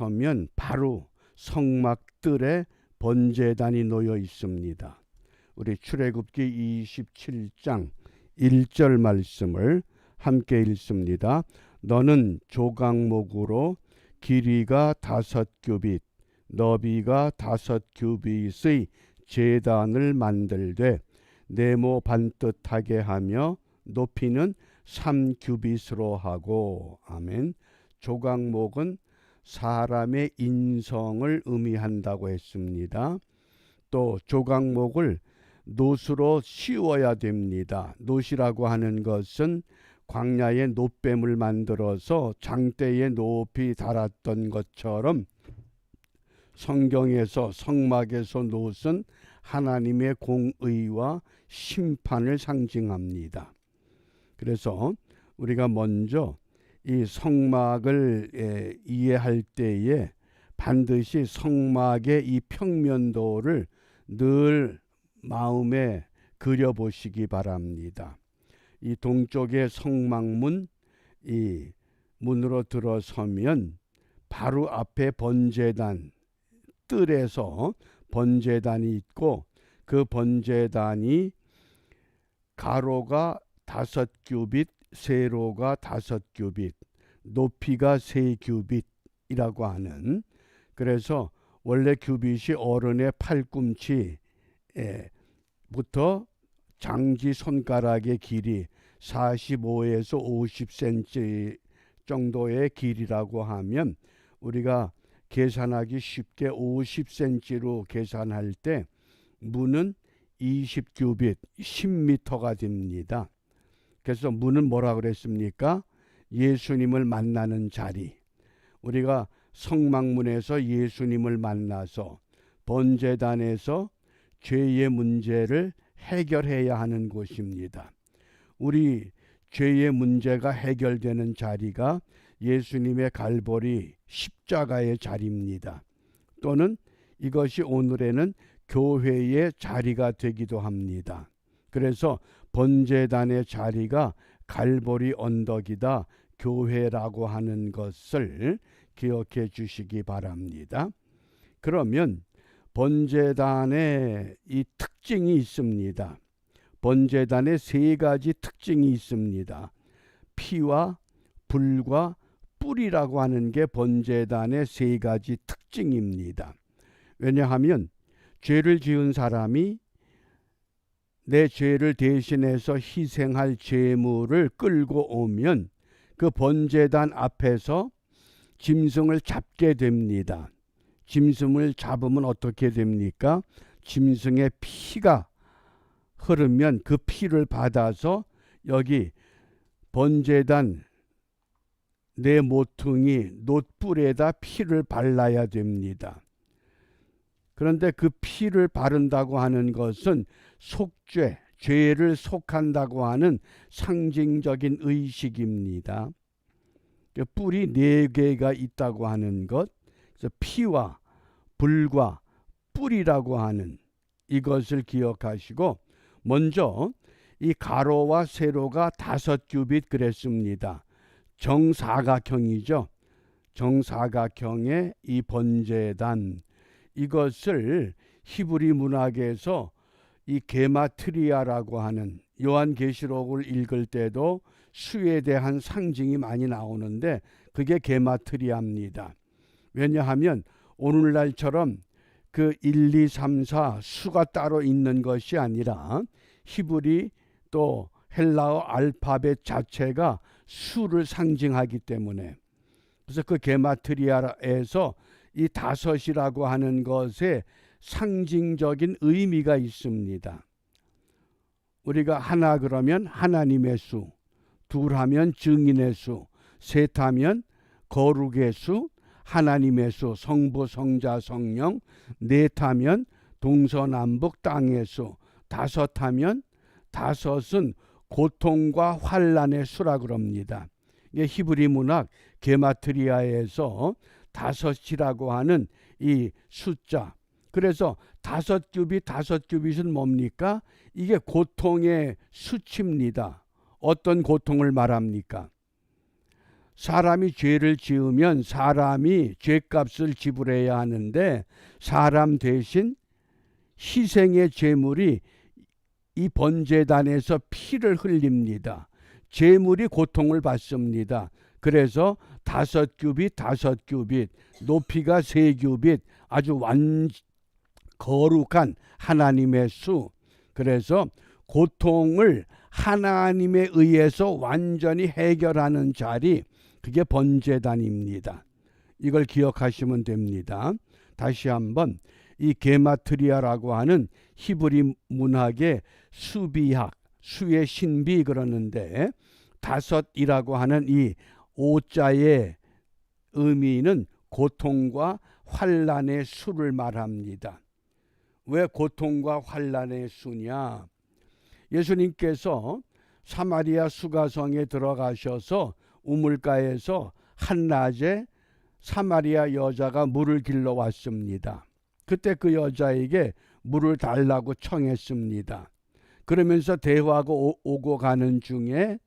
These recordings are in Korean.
서면 바로 성막들에 번제단이 놓여 있습니다. 우리 출애굽기 27장 1절 말씀을 함께 읽습니다. 너는 조각목으로 길이가 5규빗, 너비가 5규빗의 제단을 만들되 네모 반듯하게 하며 높이는 3규빗으로 하고. 아멘. 조각목은 사람의 인성을 의미한다고 했습니다. 또 조각목을 놋으로 씌워야 됩니다. 놋이라고 하는 것은 광야에 놋뱀을 만들어서 장대에 높이 달았던 것처럼 성경에서 성막에서 놋은 하나님의 공의와 심판을 상징합니다. 그래서 우리가 먼저 이 성막을 이해할 때에 반드시 성막의 이 평면도를 늘 마음에 그려보시기 바랍니다. 이 동쪽의 성막문, 이 문으로 들어서면 바로 앞에 번제단, 뜰에서 번제단이 있고 그 번제단이 가로가 5규빗, 세로가 5규빗, 높이가 3규빗이라고 하는, 그래서 원래 규빗이 어른의 팔꿈치부터 장지 손가락의 길이 45에서 50cm 정도의 길이라고 하면 우리가 계산하기 쉽게 50cm로 계산할 때 문은 20규빗, 10m가 됩니다. 그래서 문은 뭐라 그랬습니까? 예수님을 만나는 자리. 우리가 성막문에서 예수님을 만나서 번제단에서 죄의 문제를 해결해야 하는 곳입니다. 우리 죄의 문제가 해결되는 자리가 예수님의 갈보리 십자가의 자리입니다. 또는 이것이 오늘에는 교회의 자리가 되기도 합니다. 그래서 번제단의 자리가 갈보리 언덕이다, 교회라고 하는 것을 기억해 주시기 바랍니다. 그러면 번제단의 이 특징이 있습니다. 번제단의 3가지 특징이 있습니다. 피와 불과 뿔이라고 하는 게 번제단의 3가지 특징입니다. 왜냐하면 죄를 지은 사람이 내 죄를 대신해서 희생할 제물을 끌고 오면 그 번제단 앞에서 짐승을 잡게 됩니다. 짐승을 잡으면 어떻게 됩니까? 짐승의 피가 흐르면 그 피를 받아서 여기 번제단 내 모퉁이 놋불에다 피를 발라야 됩니다. 그런데 그 피를 바른다고 하는 것은 속죄, 죄를 속한다고 하는 상징적인 의식입니다. 뿔이 4개가 있다고 하는 것, 그래서 피와 불과 뿔이라고 하는 이것을 기억하시고, 먼저 이 가로와 세로가 5규빗 그랬습니다. 정사각형이죠. 정사각형의 이 번제단, 이것을 히브리 문학에서 이 게마트리아라고 하는, 요한계시록을 읽을 때도 수에 대한 상징이 많이 나오는데 그게 게마트리아입니다. 왜냐하면 오늘날처럼 그 1, 2, 3, 4 수가 따로 있는 것이 아니라 히브리 또 헬라어 알파벳 자체가 수를 상징하기 때문에, 그래서 그 게마트리아에서 이 5이라고 하는 것에 상징적인 의미가 있습니다. 우리가 하나 그러면 하나님의 수, 둘 하면 증인의 수, 셋 하면 거룩의 수, 하나님의 수, 성부, 성자, 성령, 넷 하면 동서남북 땅의 수, 5 하면 5은 고통과 환난의 수라 그럽니다. 이게 히브리 문학 게마트리아에서 5이라고 하는 이 숫자. 그래서 5규빗, 5규빗은 뭡니까? 이게 고통의 수치입니다. 어떤 고통을 말합니까? 사람이 죄를 지으면 사람이 죄값을 지불해야 하는데 사람 대신 희생의 제물이 이 번제단에서 피를 흘립니다. 제물이 고통을 받습니다. 그래서 5규빗 5규빗, 높이가 3규빗, 아주 거룩한 하나님의 수. 그래서 고통을 하나님에 의해서 완전히 해결하는 자리, 그게 번제단입니다. 이걸 기억하시면 됩니다. 다시 한번, 이 게마트리아라고 하는 히브리 문학의 수비학, 수의 신비 그러는데 5이라고 하는 이 5자의 의미는 고통과 환난의 수를 말합니다. 왜 고통과 환난의 수냐? 예수님께서 사마리아 수가성에 들어가셔서 우물가에서 한낮에 사마리아 여자가 물을 길러 왔습니다. 그때 그 여자에게 물을 달라고 청했습니다. 그러면서 대화하고 오고 가는 중에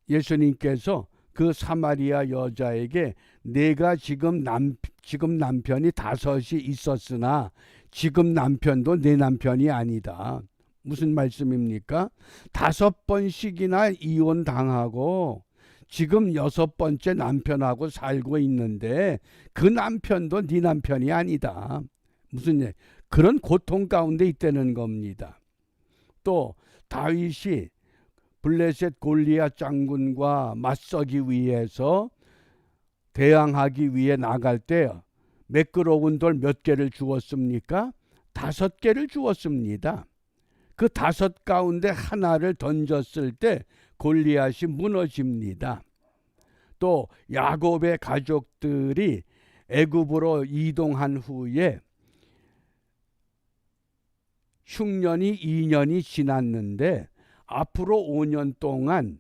예수님께서 그 사마리아 여자에게 내가 지금 남편이 5이 있었으나 지금 남편도 내 남편이 아니다. 무슨 말씀입니까? 5번씩이나 이혼당하고 지금 6번째 남편하고 살고 있는데 그 남편도 네 남편이 아니다. 무슨 일? 그런 고통 가운데 있다는 겁니다. 또 다윗이 블레셋 골리앗 장군과 맞서기 위해서 대항하기 위해 나갈 때 매끄러운 돌 몇 개를 주었습니까? 5개를 주었습니다. 그 5 가운데 하나를 던졌을 때 골리앗이 무너집니다. 또 야곱의 가족들이 애굽으로 이동한 후에 흉년이 2년이 지났는데 앞으로 5년 동안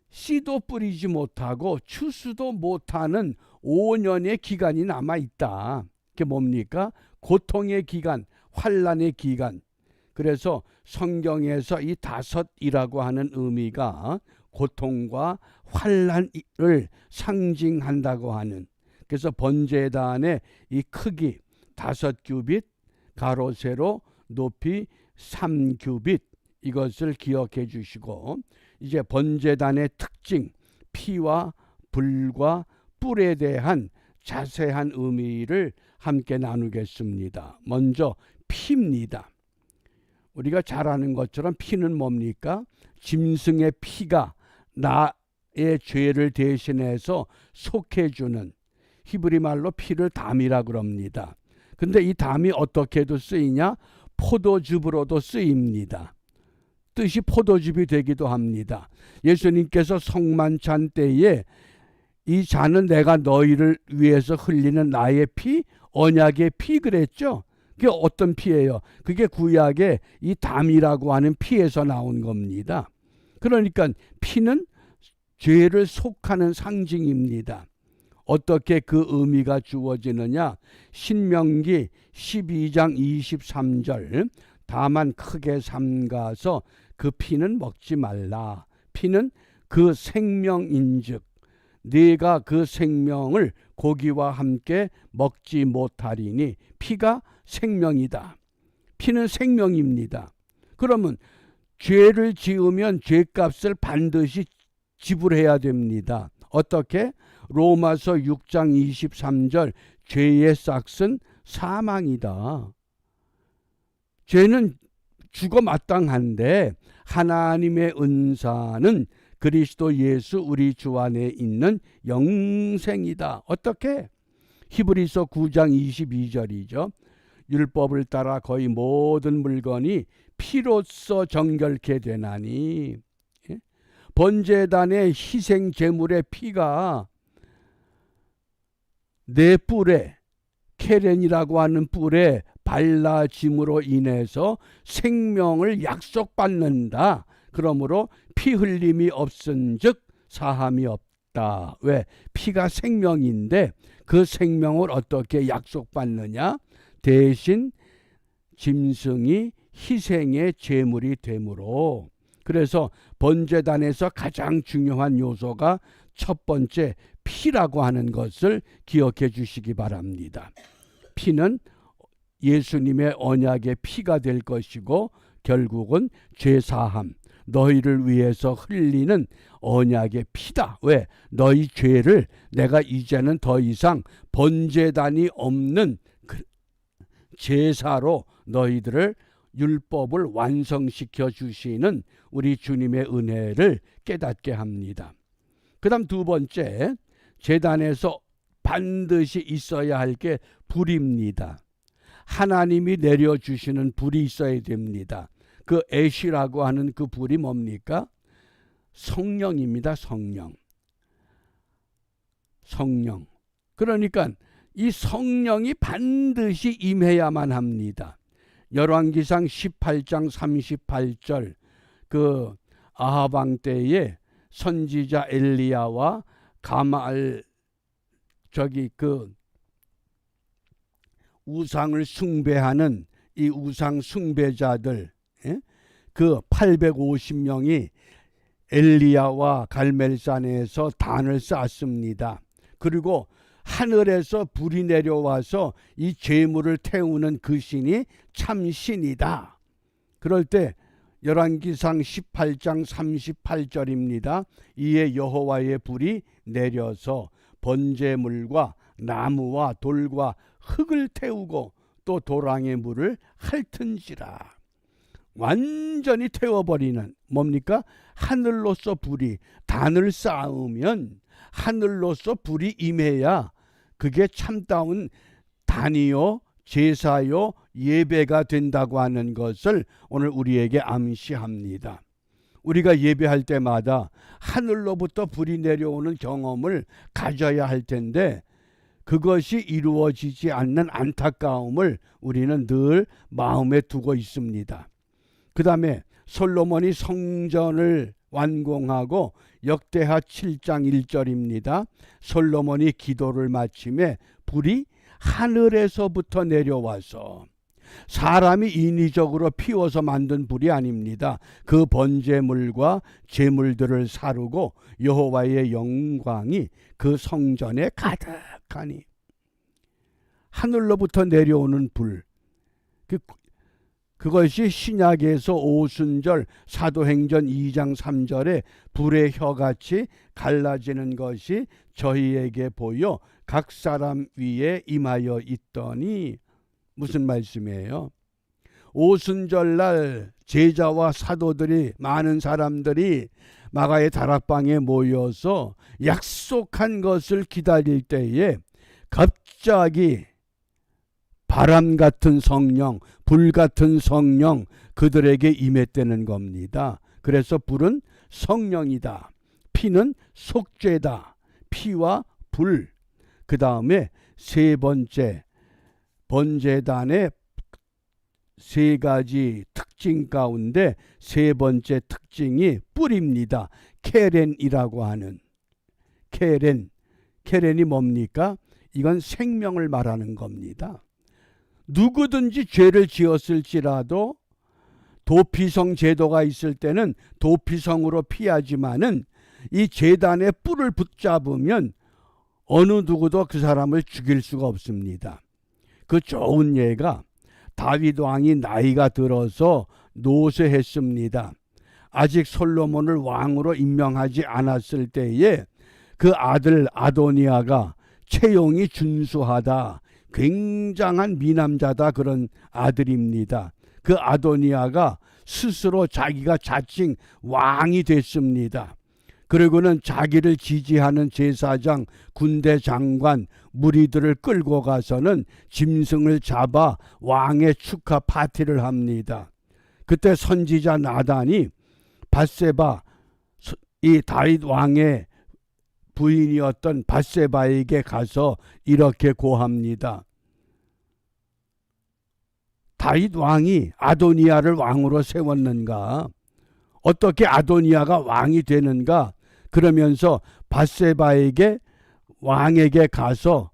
씨도 뿌리지 못하고 추수도 못하는 5년의 기간이 남아있다. 그게 뭡니까? 고통의 기간, 환난의 기간. 그래서 성경에서 이 5이라고 하는 의미가 고통과 환난을 상징한다고 하는, 그래서 번제단의 이 크기 5규빗, 가로 세로 높이 3규빗, 이것을 기억해 주시고, 이제 번제단의 특징, 피와 불과 뿔에 대한 자세한 의미를 함께 나누겠습니다. 먼저 피입니다. 우리가 잘 아는 것처럼 피는 뭡니까? 짐승의 피가 나의 죄를 대신해서 속해주는, 히브리 말로 피를 담이라 그럽니다. 근데 이 담이 어떻게도 쓰이냐? 포도즙으로도 쓰입니다. 뜻이 포도즙이 되기도 합니다. 예수님께서 성만찬 때에 이 잔은 내가 너희를 위해서 흘리는 나의 피, 언약의 피 그랬죠. 그게 어떤 피예요? 그게 구약의 이 담이라고 하는 피에서 나온 겁니다. 그러니까 피는 죄를 속하는 상징입니다. 어떻게 그 의미가 주어지느냐? 신명기 12장 23절, 다만 크게 삼가서 그 피는 먹지 말라. 피는 그 생명인즉 네가 그 생명을 고기와 함께 먹지 못하리니, 피가 생명이다. 피는 생명입니다. 그러면 죄를 지으면 죄값을 반드시 지불해야 됩니다. 어떻게? 로마서 6장 23절, 죄의 싹은 사망이다. 죄는 죽어 마땅한데 하나님의 은사는 그리스도 예수 우리 주 안에 있는 영생이다. 어떻게? 히브리서 9장 22절이죠. 율법을 따라 거의 모든 물건이 피로써 정결케 되나니, 번제단의 희생 제물의 피가 내 뿔에, 케렌이라고 하는 뿔에 발라짐으로 인해서 생명을 약속받는다. 그러므로 피 흘림이 없은즉 사함이 없다. 왜? 피가 생명인데 그 생명을 어떻게 약속받느냐? 대신 짐승이 희생의 제물이 되므로. 그래서 번제단에서 가장 중요한 요소가 첫 번째 피라고 하는 것을 기억해 주시기 바랍니다. 피는 예수님의 언약의 피가 될 것이고 결국은 죄사함, 너희를 위해서 흘리는 언약의 피다. 왜? 너희 죄를 내가 이제는 더 이상 번제단이 없는 제사로 너희들을 율법을 완성시켜 주시는 우리 주님의 은혜를 깨닫게 합니다. 그 다음 두 번째, 제단에서 반드시 있어야 할 게 불입니다. 하나님이 내려주시는 불이 있어야 됩니다. 그 애시라고 하는 그 불이 뭡니까? 성령입니다. 성령. 그러니까 이 성령이 반드시 임해야만 합니다. 열왕기상 18장 38절 그 아합 왕 때에 선지자 엘리야와 가마알 그 우상을 숭배하는 이 우상 숭배자들, 그 850명이 엘리야와 갈멜산에서 단을 쌓습니다. 그리고 하늘에서 불이 내려와서 이 재물을 태우는 그 신이 참신이다. 그럴 때 열왕기상 18장 38절입니다. 이에 여호와의 불이 내려서 번제물과 나무와 돌과 흙을 태우고 또 도랑의 물을 핥은지라. 완전히 태워버리는, 뭡니까? 하늘로서 불이, 단을 쌓으면 하늘로서 불이 임해야 그게 참다운 단이요 제사요 예배가 된다고 하는 것을 오늘 우리에게 암시합니다. 우리가 예배할 때마다 하늘로부터 불이 내려오는 경험을 가져야 할 텐데 그것이 이루어지지 않는 안타까움을 우리는 늘 마음에 두고 있습니다. 그 다음에 솔로몬이 성전을 완공하고 역대하 7장 1절입니다. 솔로몬이 기도를 마침에 불이 하늘에서부터 내려와서, 사람이 인위적으로 피워서 만든 불이 아닙니다. 그 번제물과 제물들을 사르고 여호와의 영광이 그 성전에 가득하니, 하늘로부터 내려오는 불, 그것이 신약에서 오순절 사도행전 2장 3절에 불의 혀같이 갈라지는 것이 저희에게 보여 각 사람 위에 임하여 있더니, 무슨 말씀이에요? 오순절날 제자와 사도들이, 많은 사람들이 마가의 다락방에 모여서 약속한 것을 기다릴 때에 갑자기 바람 같은 성령, 불 같은 성령 그들에게 임했다는 겁니다. 그래서 불은 성령이다. 피는 속죄다. 피와 불. 그 다음에 세 번째, 번제단의 세 가지 특징 가운데 세 번째 특징이 뿔입니다. 케렌이라고 하는, 케렌이 뭡니까? 이건 생명을 말하는 겁니다. 누구든지 죄를 지었을지라도 도피성 제도가 있을 때는 도피성으로 피하지만은 이 제단의 뿔을 붙잡으면 어느 누구도 그 사람을 죽일 수가 없습니다. 그 좋은 예가 다윗 왕이 나이가 들어서 노쇠했습니다. 아직 솔로몬을 왕으로 임명하지 않았을 때에 그 아들 아도니아가 체형이 준수하다, 굉장한 미남자다, 그런 아들입니다. 그 아도니아가 스스로 자기가 자칭 왕이 됐습니다. 그리고는 자기를 지지하는 제사장, 군대 장관, 무리들을 끌고 가서는 짐승을 잡아 왕의 축하 파티를 합니다. 그때 선지자 나단이 밧세바, 이 다윗 왕의 부인이었던 밧세바에게 가서 이렇게 고합니다. 다윗 왕이 아도니아를 왕으로 세웠는가? 어떻게 아도니아가 왕이 되는가? 그러면서 밧세바에게, 왕에게 가서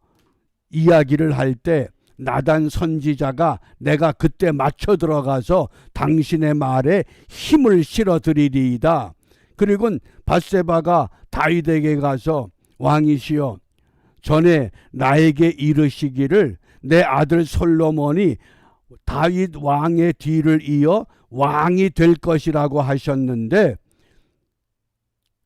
이야기를 할 때 나단 선지자가 내가 그때 맞춰 들어가서 당신의 말에 힘을 실어 드리리이다. 그리고 밧세바가 다윗에게 가서 왕이시여 전에 나에게 이르시기를 내 아들 솔로몬이 다윗 왕의 뒤를 이어 왕이 될 것이라고 하셨는데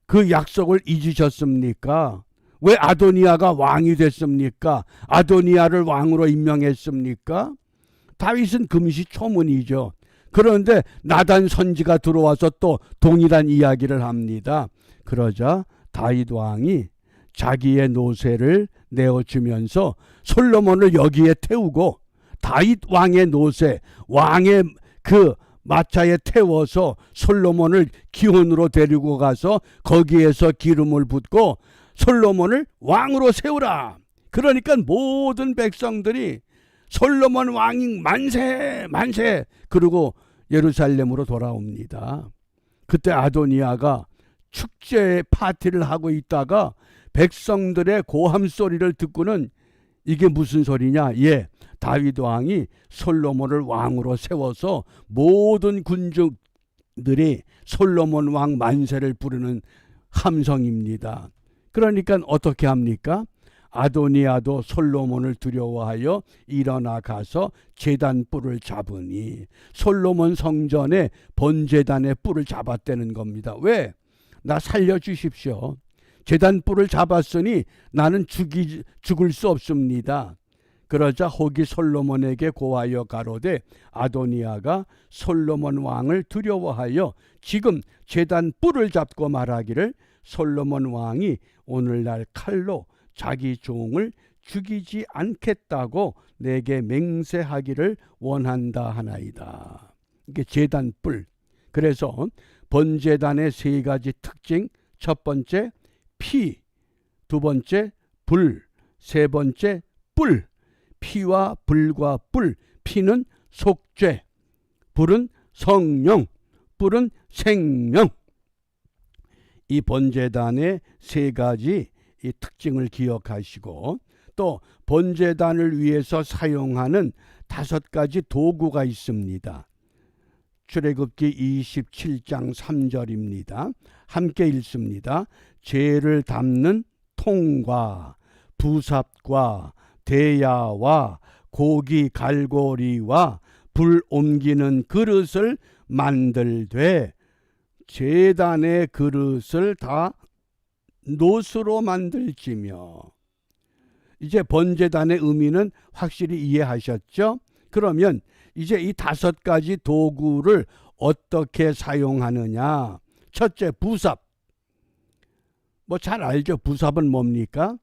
그 약속을 잊으셨습니까? 왜 아도니아가 왕이 됐습니까? 아도니아를 왕으로 임명했습니까? 다윗은 금시초문이죠. 그런데 나단 선지가 들어와서 또 동일한 이야기를 합니다. 그러자 다윗 왕이 자기의 노새를 내어주면서 솔로몬을 여기에 태우고 다윗 왕의 노새, 왕의 그 마차에 태워서 솔로몬을 기온으로 데리고 가서 거기에서 기름을 붓고 솔로몬을 왕으로 세우라. 그러니까 모든 백성들이 솔로몬 왕이 만세 만세 그러고 예루살렘으로 돌아옵니다. 그때 아도니아가 축제 파티를 하고 있다가 백성들의 고함 소리를 듣고는 이게 무슨 소리냐? 예, 다윗 왕이 솔로몬을 왕으로 세워서 모든 군중들이 솔로몬 왕 만세를 부르는 함성입니다. 그러니까 어떻게 합니까? 아도니아도 솔로몬을 두려워하여 일어나 가서 제단 뿔을 잡으니 솔로몬 성전에 번제단의 뿔을 잡았다는 겁니다. 왜? 나 살려주십시오. 제단 뿔을 잡았으니 나는 죽을 수 없습니다. 그러자 혹이 솔로몬에게 고하여 가로되 아도니아가 솔로몬 왕을 두려워하여 지금 제단 뿔을 잡고 말하기를 솔로몬 왕이 오늘날 칼로 자기 종을 죽이지 않겠다고 내게 맹세하기를 원한다 하나이다. 이게 제단 뿔. 그래서 번제단의 세 가지 특징, 첫 번째 피, 두 번째 불, 세 번째 뿔. 피와 불과 뿔. 피는 속죄, 불은 성령, 뿔은 생명. 이 번제단의 세 가지 이 특징을 기억하시고 또 번제단을 위해서 사용하는 5가지 도구가 있습니다. 출애굽기 27장 3절입니다. 함께 읽습니다. 죄를 담는 통과 부삽과 대야와 고기 갈고리와 불 옮기는 그릇을 만들되 제단의 그릇을 다 노수로 만들지며. 이제 번제단의 의미는 확실히 이해하셨죠? 그러면 이제 이 5가지 도구를 어떻게 사용하느냐? 첫째, 부삽. 뭐 잘 알죠? 부삽은 뭡니까?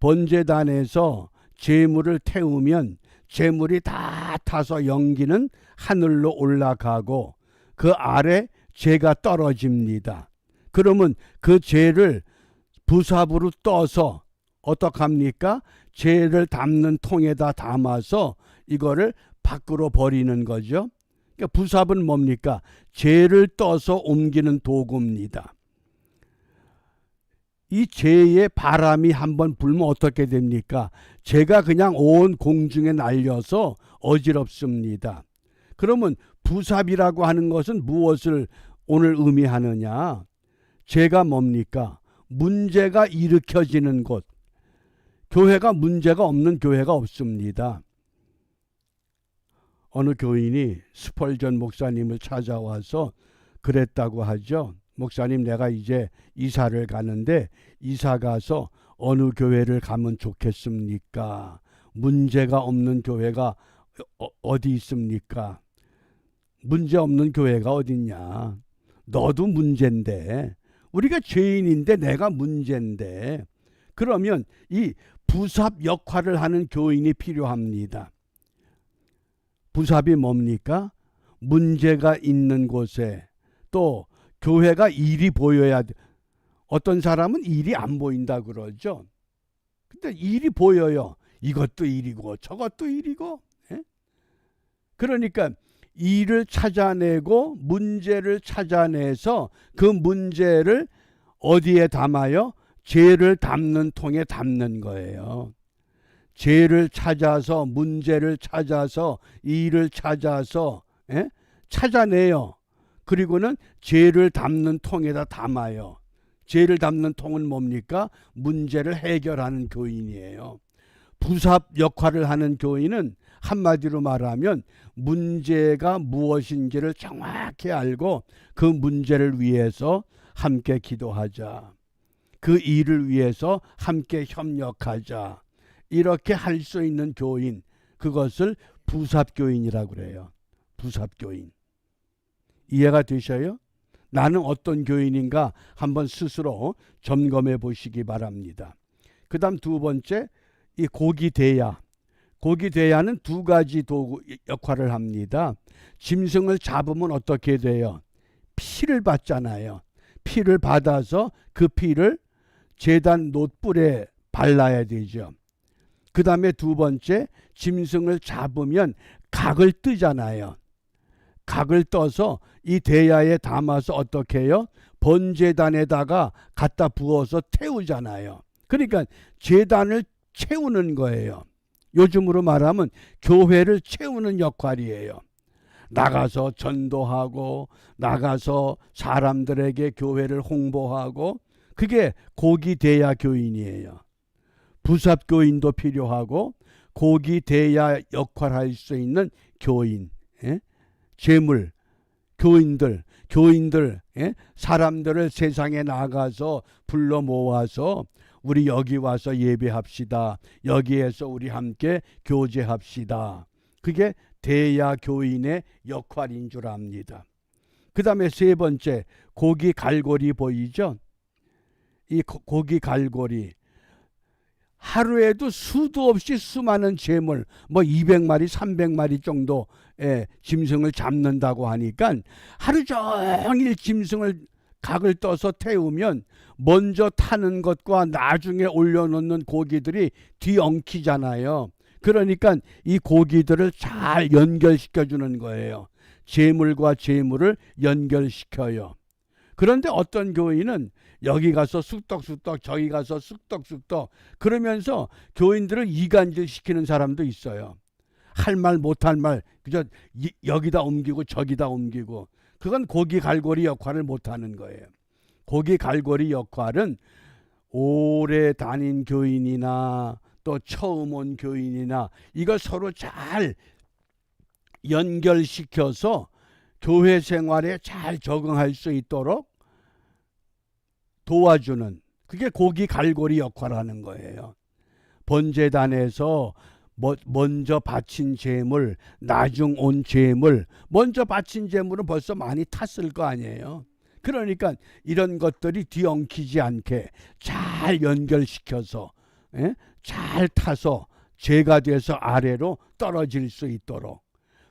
번제단에서 제물을 태우면 제물이 다 타서 연기는 하늘로 올라가고 그 아래 재가 떨어집니다. 그러면 그 재를 부삽으로 떠서 어떡합니까? 재를 담는 통에다 담아서 이거를 밖으로 버리는 거죠. 그러니까 부삽은 뭡니까? 재를 떠서 옮기는 도구입니다. 이 재에 바람이 한번 불면 어떻게 됩니까? 재가 그냥 온 공중에 날려서 어지럽습니다. 그러면 부삽이라고 하는 것은 무엇을 오늘 의미하느냐? 재가 뭡니까? 문제가 일으켜지는 곳. 교회가 문제가 없는 교회가 없습니다. 어느 교인이 스펄전 목사님을 찾아와서 그랬다고 하죠. 목사님, 내가 이제 이사를 가는데 이사 가서 어느 교회를 가면 좋겠습니까? 문제가 없는 교회가 어디 있습니까? 문제 없는 교회가 어딨냐? 너도 문제인데, 우리가 죄인인데 내가 문제인데, 그러면 이 부삽 역할을 하는 교인이 필요합니다. 부삽이 뭡니까? 문제가 있는 곳에 또 교회가 일이 보여야 돼. 어떤 사람은 일이 안 보인다 그러죠. 근데 일이 보여요. 이것도 일이고 저것도 일이고. 예? 그러니까 일을 찾아내고 문제를 찾아내서 그 문제를 어디에 담아요? 죄를 담는 통에 담는 거예요. 죄를 찾아서, 문제를 찾아서, 일을 찾아서 찾아내요. 그리고는 죄를 담는 통에다 담아요. 죄를 담는 통은 뭡니까? 문제를 해결하는 교인이에요. 부삽 역할을 하는 교인은 한마디로 말하면 문제가 무엇인지를 정확히 알고 그 문제를 위해서 함께 기도하자. 그 일을 위해서 함께 협력하자. 이렇게 할 수 있는 교인, 그것을 부삽교인이라고 그래요. 부삽교인. 이해가 되셔요? 나는 어떤 교인인가 한번 스스로 점검해 보시기 바랍니다. 그 다음 두 번째, 이 고기대야. 고기대야는 두 가지 도구 역할을 합니다. 짐승을 잡으면 어떻게 돼요? 피를 받잖아요. 피를 받아서 그 피를 제단 놋불에 발라야 되죠. 그 다음에 두 번째, 짐승을 잡으면 각을 뜨잖아요. 각을 떠서 이 대야에 담아서 어떻게 해요? 번제단에다가 갖다 부어서 태우잖아요. 그러니까 제단을 채우는 거예요. 요즘으로 말하면 교회를 채우는 역할이에요. 나가서 전도하고 나가서 사람들에게 교회를 홍보하고, 그게 고기대야 교인이에요. 부삽교인도 필요하고 고기대야 역할할 수 있는 교인, 재물, 교인들, 사람들을 세상에 나가서 불러 모아서 우리 여기 와서 예배합시다. 여기에서 우리 함께 교제합시다. 그게 대야 교인의 역할인 줄 압니다. 그 다음에 세 번째, 고기 갈고리 보이죠? 이 고기 갈고리. 하루에도 수도 없이 수많은 재물, 200마리, 300마리 정도의 짐승을 잡는다고 하니까 하루 종일 짐승을 각을 떠서 태우면 먼저 타는 것과 나중에 올려놓는 고기들이 뒤엉키잖아요. 그러니까 이 고기들을 잘 연결시켜 주는 거예요. 재물과 재물을 연결시켜요. 그런데 어떤 교인은 여기 가서 쑥떡쑥떡, 저기 가서 쑥떡쑥떡 그러면서 교인들을 이간질 시키는 사람도 있어요. 할 말 못할 말 그저 여기다 옮기고 저기다 옮기고, 그건 고기 갈고리 역할을 못하는 거예요. 고기 갈고리 역할은 오래 다닌 교인이나 또 처음 온 교인이나 이걸 서로 잘 연결시켜서 교회 생활에 잘 적응할 수 있도록 도와주는, 그게 고기 갈고리 역할을 하는 거예요. 번제단에서 먼저 바친 재물, 나중 온 재물, 먼저 바친 재물은 벌써 많이 탔을 거 아니에요. 그러니까 이런 것들이 뒤엉키지 않게 잘 연결시켜서 잘 타서 죄가 돼서 아래로 떨어질 수 있도록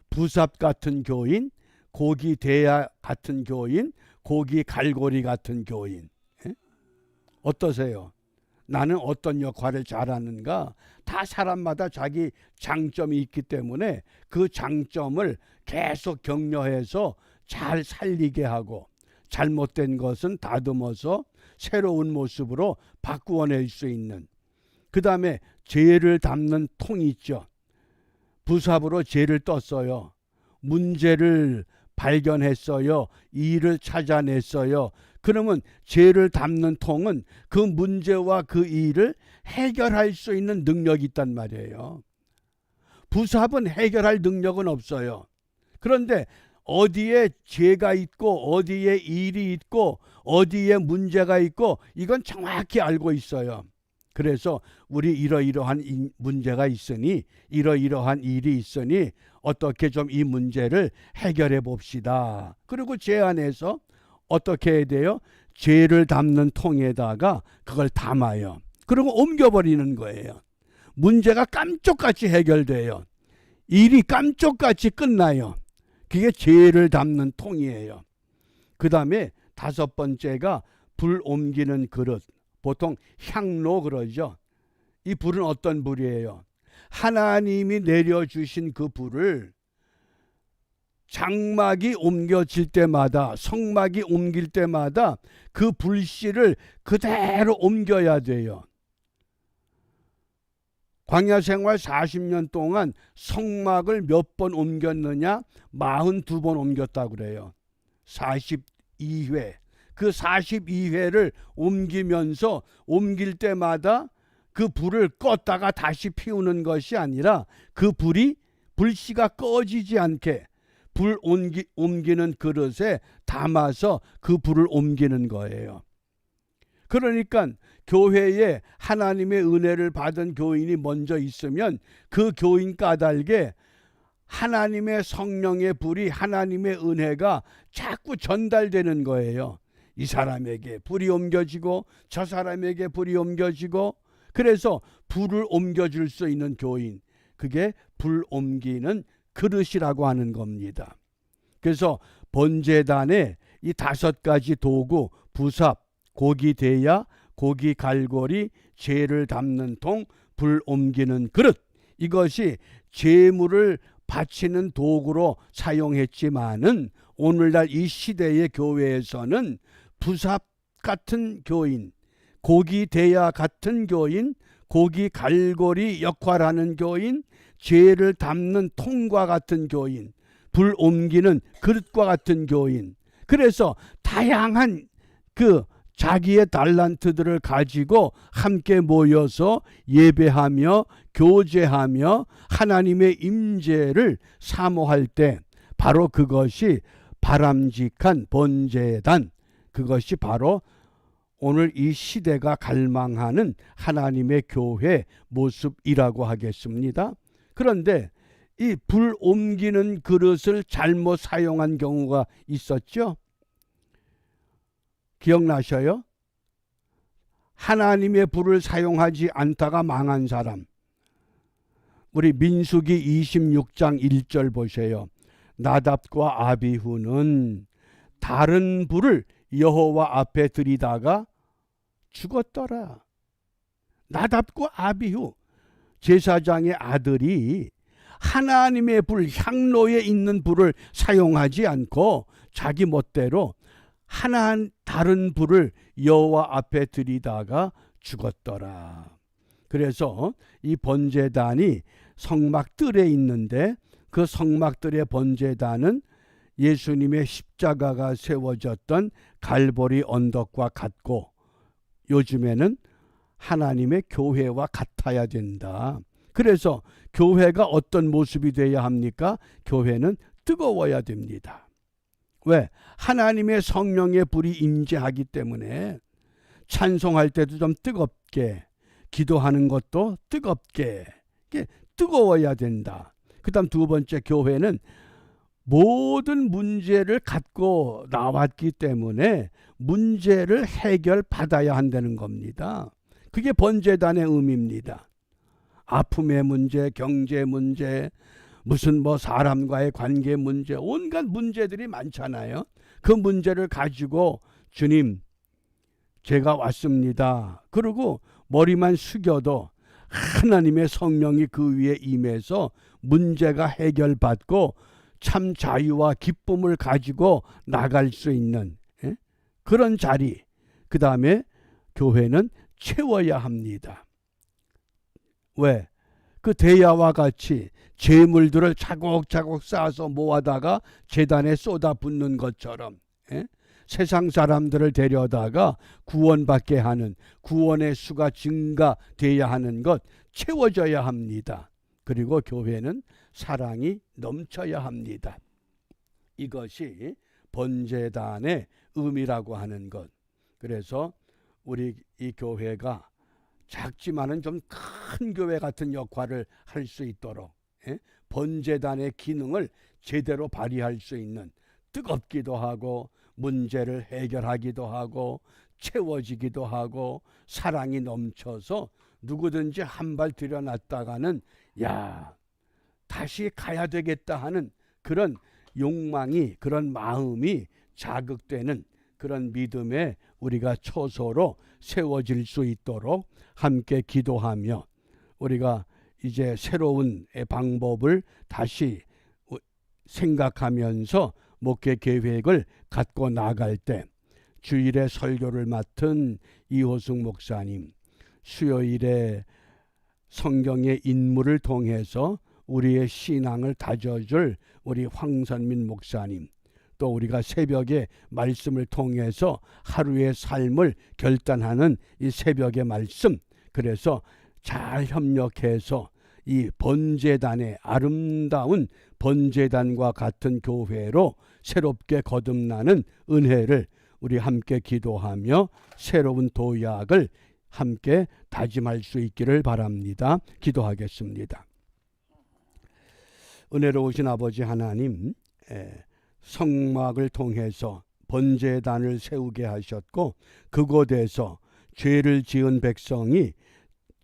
부삽 같은 교인, 고기 대야 같은 교인, 고기 갈고리 같은 교인. 어떠세요? 나는 어떤 역할을 잘하는가? 다 사람마다 자기 장점이 있기 때문에 그 장점을 계속 격려해서 잘 살리게 하고, 잘못된 것은 다듬어서 새로운 모습으로 바꾸어낼 수 있는. 그 다음에 죄를 담는 통이 있죠. 부삽으로 죄를 떴어요. 문제를 발견했어요. 일을 찾아냈어요. 그러면 죄를 담는 통은 그 문제와 그 일을 해결할 수 있는 능력이 있단 말이에요. 부삽은 해결할 능력은 없어요. 그런데 어디에 죄가 있고 어디에 일이 있고 어디에 문제가 있고 이건 정확히 알고 있어요. 그래서 우리 이러이러한 문제가 있으니, 이러이러한 일이 있으니 어떻게 좀 이 문제를 해결해 봅시다. 그리고 죄 안에서 어떻게 해야 돼요? 죄를 담는 통에다가 그걸 담아요. 그리고 옮겨버리는 거예요. 문제가 깜짝같이 해결돼요. 일이 깜짝같이 끝나요. 그게 죄를 담는 통이에요. 그 다음에 다섯 번째가 불 옮기는 그릇. 보통 향로 그러죠. 이 불은 어떤 불이에요? 하나님이 내려주신 그 불을 장막이 옮겨질 때마다, 성막이 옮길 때마다 그 불씨를 그대로 옮겨야 돼요. 광야 생활 40년 동안 성막을 몇 번 옮겼느냐? 42번 옮겼다고 그래요. 42회. 그 42회를 옮기면서 옮길 때마다 그 불을 껐다가 다시 피우는 것이 아니라 그 불씨가 꺼지지 않게 불 옮기는 그릇에 담아서 그 불을 옮기는 거예요. 그러니까 교회에 하나님의 은혜를 받은 교인이 먼저 있으면 그 교인 까닭에 하나님의 성령의 불이, 하나님의 은혜가 자꾸 전달되는 거예요. 이 사람에게 불이 옮겨지고 저 사람에게 불이 옮겨지고, 그래서 불을 옮겨줄 수 있는 교인, 그게 불 옮기는 그릇이라고 하는 겁니다. 그래서 번제단에 이 5가지 도구, 부삽, 고기 대야, 고기 갈고리, 죄를 담는 통, 불 옮기는 그릇, 이것이 제물을 바치는 도구로 사용했지만은 오늘날 이 시대의 교회에서는 부삽 같은 교인, 고기 대야 같은 교인, 고기 갈고리 역할하는 교인, 죄를 담는 통과 같은 교인, 불 옮기는 그릇과 같은 교인, 그래서 다양한 그 자기의 달란트들을 가지고 함께 모여서 예배하며 교제하며 하나님의 임재를 사모할 때 바로 그것이 바람직한 번제단, 그것이 바로 오늘 이 시대가 갈망하는 하나님의 교회 모습이라고 하겠습니다. 그런데 이 불 옮기는 그릇을 잘못 사용한 경우가 있었죠. 기억나셔요? 하나님의 불을 사용하지 않다가 망한 사람. 우리 민수기 26장 1절 보세요. 나답과 아비후는 다른 불을 여호와 앞에 들이다가 죽었더라. 나답과 아비후 제사장의 아들이 하나님의 불, 향로에 있는 불을 사용하지 않고 자기 멋대로 다른 불을 여호와 앞에 들이다가 죽었더라. 그래서 이 번제단이 성막 뜰에 있는데 그 성막 뜰의 번제단은 예수님의 십자가가 세워졌던 갈보리 언덕과 같고 요즘에는 하나님의 교회와 같아야 된다. 그래서 교회가 어떤 모습이 되어야 합니까? 교회는 뜨거워야 됩니다. 왜? 하나님의 성령의 불이 임재하기 때문에 찬송할 때도 좀 뜨겁게, 기도하는 것도 뜨겁게, 뜨거워야 된다. 그 다음 2번째, 교회는 모든 문제를 갖고 나왔기 때문에 문제를 해결받아야 한다는 겁니다. 그게 번제단의 의미입니다. 아픔의 문제, 경제 문제, 무슨 사람과의 관계 문제, 온갖 문제들이 많잖아요. 그 문제를 가지고 주님, 제가 왔습니다. 그리고 머리만 숙여도 하나님의 성령이 그 위에 임해서 문제가 해결받고 참 자유와 기쁨을 가지고 나갈 수 있는 그런 자리. 그 다음에 교회는 채워야 합니다. 왜? 그 대야와 같이 재물들을 차곡차곡 쌓아서 모아다가 제단에 쏟아붓는 것처럼 세상 사람들을 데려다가 구원받게 하는, 구원의 수가 증가돼야 하는 것 채워져야 합니다. 그리고 교회는 사랑이 넘쳐야 합니다. 이것이 번제단의 의미라고 하는 것. 그래서 우리 이 교회가 작지만은 좀 큰 교회 같은 역할을 할 수 있도록 번제단의 기능을 제대로 발휘할 수 있는, 뜨겁기도 하고 문제를 해결하기도 하고 채워지기도 하고 사랑이 넘쳐서 누구든지 한 발 들여놨다가는 다시 가야 되겠다 하는 그런 욕망이, 그런 마음이 자극되는 그런 믿음에 우리가 초소로 세워질 수 있도록 함께 기도하며 우리가 이제 새로운 방법을 다시 생각하면서 목회 계획을 갖고 나갈 때 주일에 설교를 맡은 이호승 목사님, 수요일에 성경의 인물을 통해서 우리의 신앙을 다져줄 우리 황선민 목사님, 또 우리가 새벽에 말씀을 통해서 하루의 삶을 결단하는 이 새벽의 말씀, 그래서 잘 협력해서 이 번제단의 아름다운 번제단과 같은 교회로 새롭게 거듭나는 은혜를 우리 함께 기도하며 새로운 도약을 함께 다짐할 수 있기를 바랍니다. 기도하겠습니다. 은혜로우신 아버지 하나님, 성막을 통해서 번제단을 세우게 하셨고 그곳에서 죄를 지은 백성이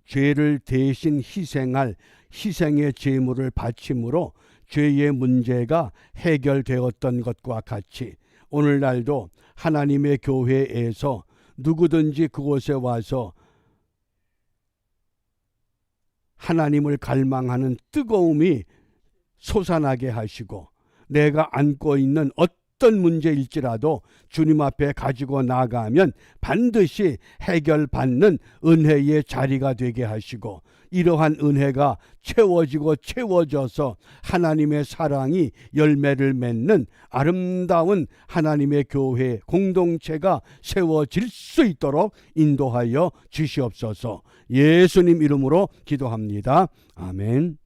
죄를 대신 희생할 희생의 제물을 바침으로 죄의 문제가 해결되었던 것과 같이 오늘날도 하나님의 교회에서 누구든지 그곳에 와서 하나님을 갈망하는 뜨거움이 솟아나게 하시고 내가 안고 있는 어떤 문제일지라도 주님 앞에 가지고 나가면 반드시 해결받는 은혜의 자리가 되게 하시고 이러한 은혜가 채워지고 채워져서 하나님의 사랑이 열매를 맺는 아름다운 하나님의 교회 공동체가 세워질 수 있도록 인도하여 주시옵소서. 예수님 이름으로 기도합니다. 아멘.